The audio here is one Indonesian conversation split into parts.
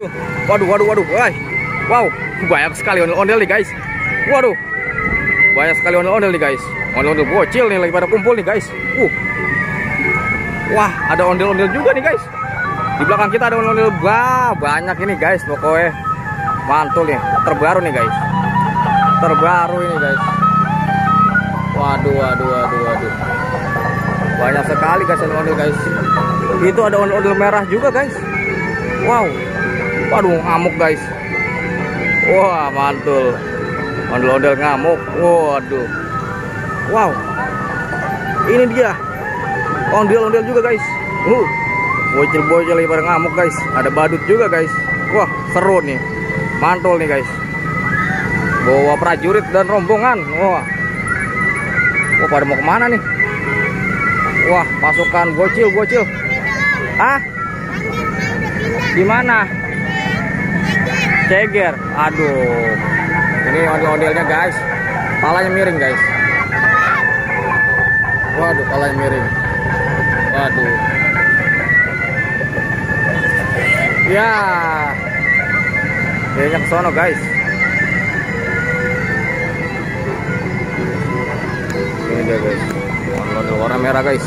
Waduh, waduh, waduh, wow, banyak sekali ondel-ondel nih guys. Waduh, banyak sekali ondel-ondel nih guys. Ondel-ondel bocil nih lagi pada kumpul nih guys. Wah, ada ondel-ondel juga nih guys. Di belakang kita ada ondel-ondel banyak ini guys. Pokoknya mantul nih, terbaru nih guys. Terbaru ini guys. Waduh, waduh, waduh, waduh. Banyak sekali guys ondel-ondel guys. Itu ada ondel-ondel merah juga guys. Wow. Waduh, ngamuk guys. Wah, mantul. Ondel-ondel ngamuk. Waduh. Wow. Ini dia. Ondel-ondel juga guys. Bocil-bocil lagi pada ngamuk guys. Ada badut juga guys. Wah, seru nih. Mantul nih guys. Bawa prajurit dan rombongan. Wah, pada mau kemana nih? Wah, pasukan bocil-bocil. Ah? Gimana? Ceger. Aduh. Ini ondel-ondelnya guys. Palanya miring guys. Waduh, palanya miring. Waduh. Ya. Kayaknya ke sono guys. Ini dia guys. Ondel-ondel warna merah guys.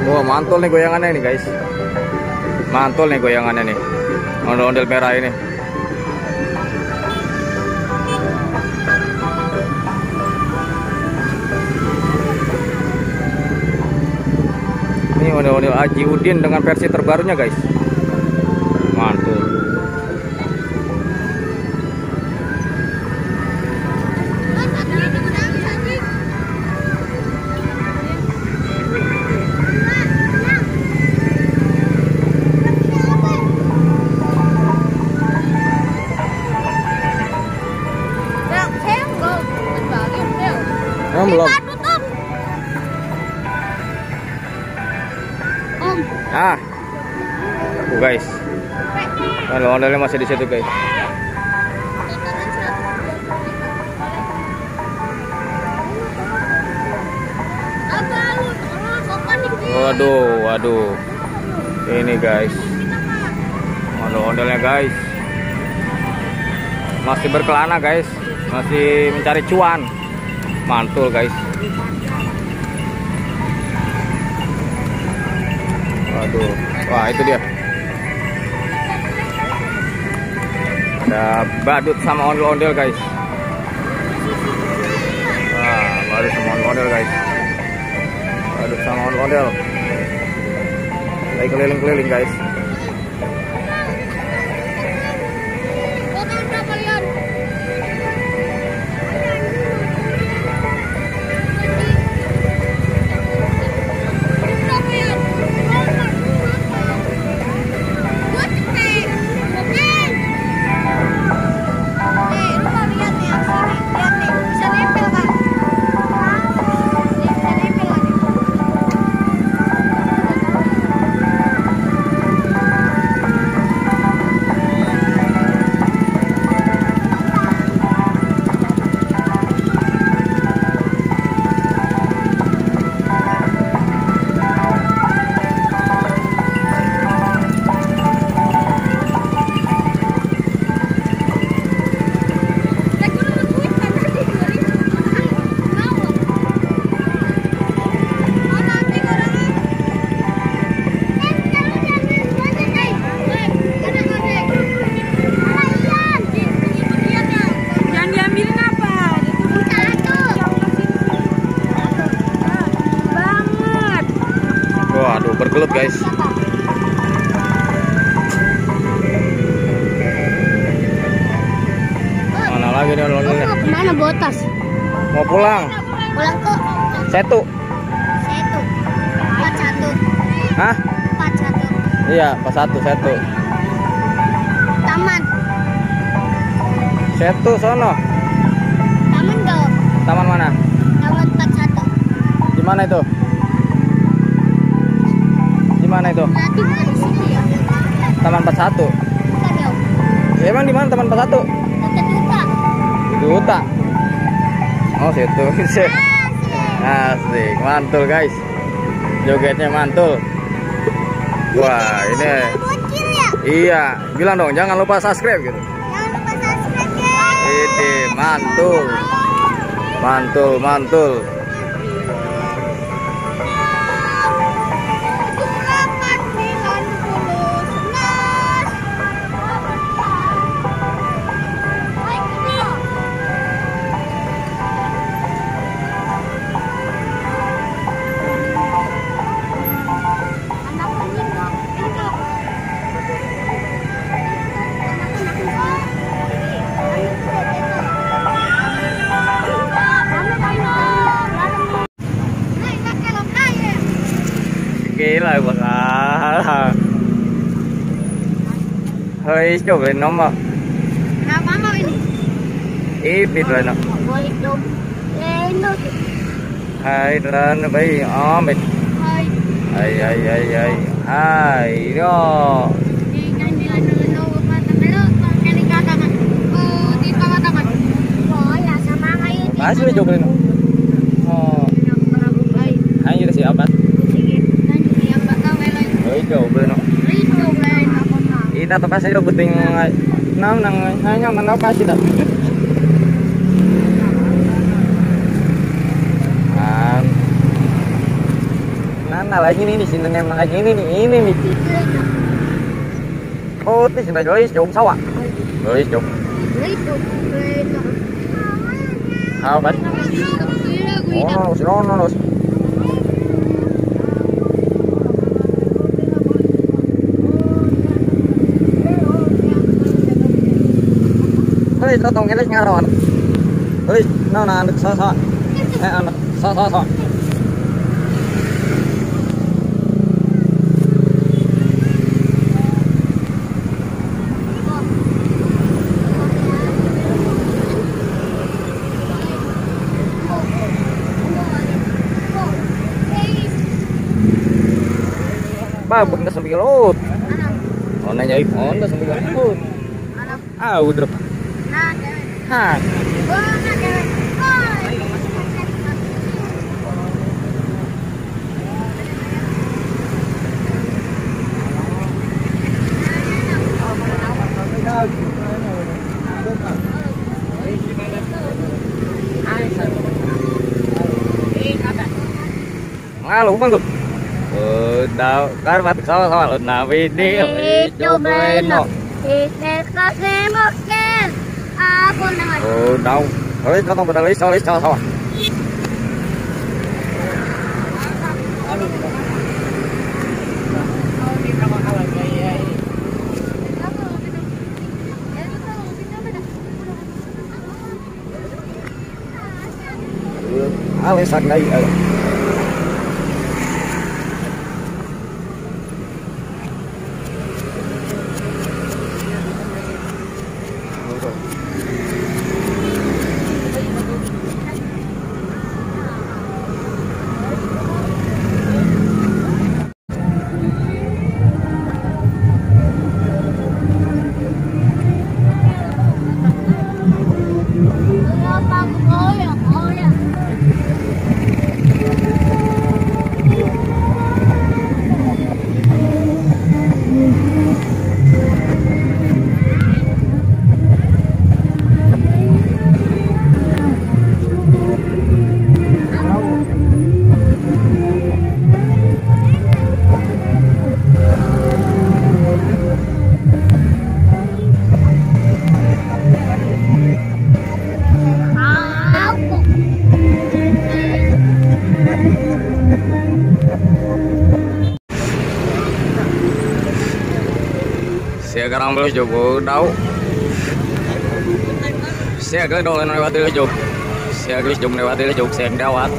Wah, mantul nih goyangannya nih guys. Mantul nih goyangannya nih. Ondel-ondel merah ini. Ini ondel-ondel Haji Udin dengan versi terbarunya guys. Mantul. Belum. Ah, guys, ondel-ondelnya masih di situ guys. Waduh, waduh, ini guys, ondel-ondelnya guys, masih berkelana guys, masih mencari cuan. Mantul guys. Waduh. Wah, itu dia. Ada badut sama ondel-ondel guys. Wah, badut sama ondel-ondel guys. Badut sama ondel-ondel. Lagi keliling-keliling guys. Waduh, bergelut guys. Mana lagi nih ondel-ondelnya? Kemana Botas? Mau pulang. Pulang ke Setu. 41. Hah? 41. Iya, pas satu Setu. Taman. Setu sono. Taman dong. Taman mana? Taman 41. Di mana itu? Di mana itu? Berarti bukan di sini ya? Taman 41. Bukan dong. Ya, emang di mana Taman 41? Dekat Duta. Di Duta. Oh, situ. Asik, mantul guys. Jogetnya mantul. Wah, ini. Bocil ya? Iya, bilang dong jangan lupa subscribe gitu. Jangan lupa subscribe ya. Ini mantul. Mantul, mantul. Gila bakal. Hơi chụp lên nó mà. Kenapa mau ini? Ipit rồi nó. Boleh dong. Enak. Hai lên nó bị mệt. Hai. Hai đó. Jangan dilan-dilan mata dulu pakai katakan. Oh, di katakan. Oh, ya sama kayak ini. Masih chụp lên nó. Hai như là siapa? Hơi chụp lên nó. Ita to pasti puting nang hanya nang pasti dah. Nah lagi nih di sini nem lagi ini nih. Oh, di sini guys, jom sawah. Guys, jom. Apa? Oh, no. Ơi, tao tông cái lách nga rồi. Ơi, nó là được so. So. Ba, benda sampai laut. Oh, nanya iPhone dah sampai laut. Ah, udah. Hah. Ngalo bang tuh. Đào cái mặt sao lần nào video chụp lên nó. Đâu. Thôi nó không phải lấy sao thôi. Lấy sạch đây. Sekarang belum cukup tahu. Saya ke dolen lewat Lejuk. Saya ke Lejuk lewat Lejuk, saya dawat.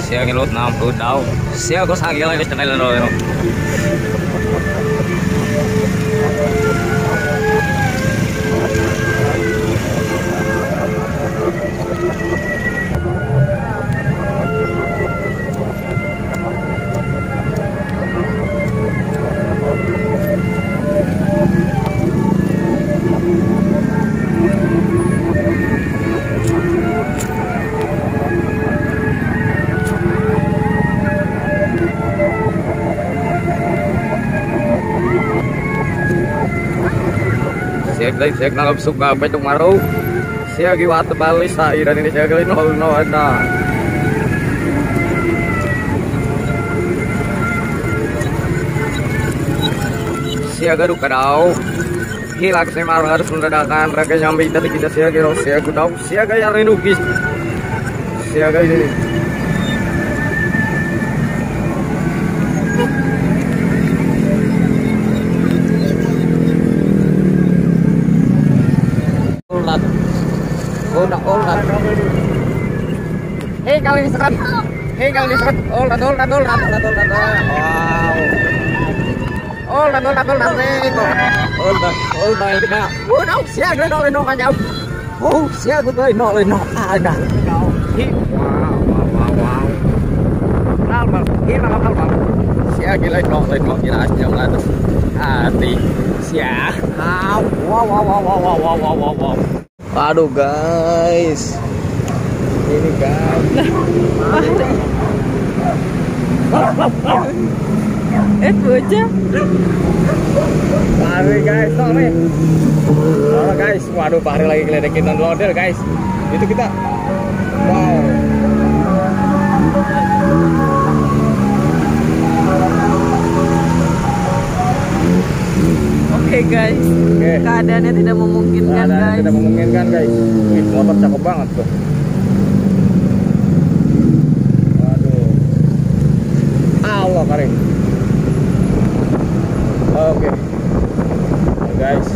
Saya ngelut 60 tahu. Saya kok sangat lagi channel dolen. siag nalabsog ka pa itong maraw. Siag iwata bali sa iran ini siag rin no na. Siag adu kadau. Hilak saya marah harus mendadak raga nyambi tadi kita siag iro siag udau siag ya renugis. Siag ini. Ulat. Hei kali disekat. Ulat. Wow. Ulat. Udah siag no kanyau. Oh, siag gue no ada. Wow. Normal. Siag gila no kira asnya atas. Hati. Siag. Wow. Aduh guys, ini guys. Bocah. Pari guys, nih. Guys, waduh Pari lagi ngeledekin non model guys. Itu kita. Wow. Oke guys, keadaannya tidak memungkinkan guys. Tidak memungkinkan guys. Wih, motor cakep banget tuh. Waduh. Allah karim. Oke. Guys.